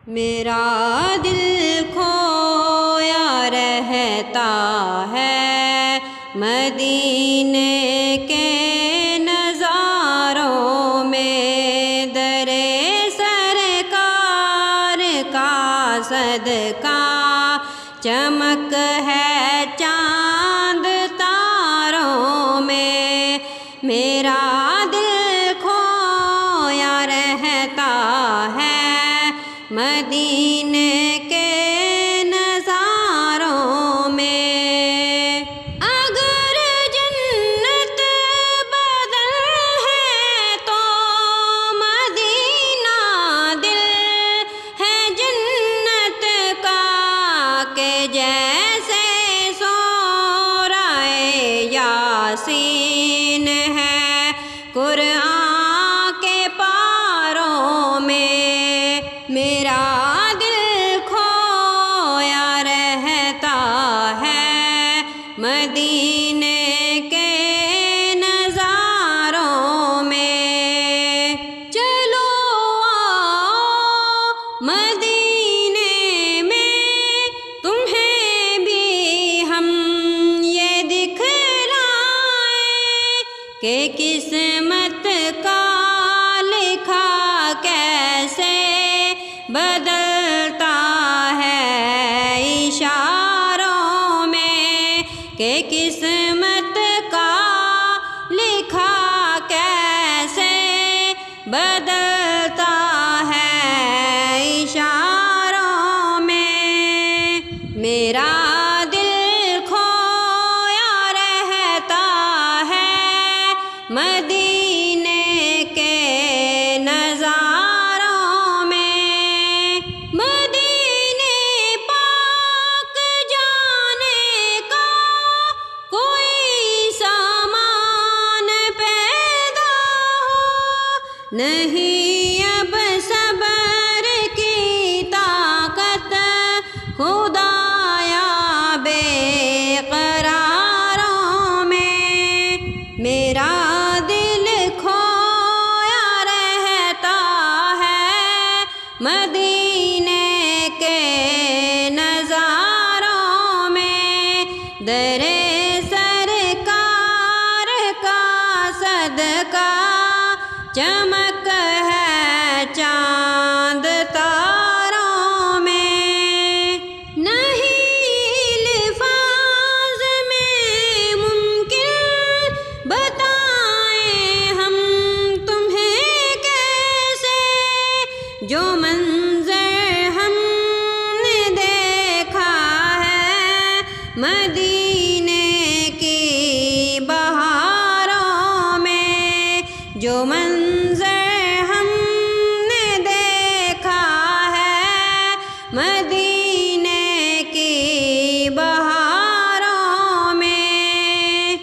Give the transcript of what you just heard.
میرا دل کھویا رہتا ہے مدینے کے نظاروں میں، در سرکار کا صدقہ چمک ہے چاند تاروں میں۔ میرا دل کھویا رہتا ہے مدینے کے نظاروں میں۔ اگر جنت بدل ہے تو مدینہ دل ہے جنت کا، کہ جیسے سورہ یاسین ہے قرآن کے پاروں میں۔ میرا دل کھویا رہتا ہے مدینے کے نظاروں میں۔ چلو آؤ مدینے میں تمہیں بھی ہم یہ دکھلائیں کہ قسمت کا لکھا کیسے بدلتا ہے اشاروں میں، کہ قسمت کا لکھا کیسے بدلتا ہے اشاروں میں۔ میرا دل کھویا رہتا ہے مدینے کے نظاروں میں۔ مدینے پاک جانے کا کوئی سامان پیدا ہو نہیں، اب صبر کی طاقت خدایا بے قراروں میں۔ میرا دل کھویا رہتا ہے مدینے کے نظاروں میں، در سرکار کا صدقہ چمک ہے چاند تاروں میں۔ نہیں الفاظ میں ممکن بتائیں ہم تمہیں کیسے، جو منظر ہم نے دیکھا ہے مدینے کی بہاروں میں، جو منظر ہم نے دیکھا ہے مدینے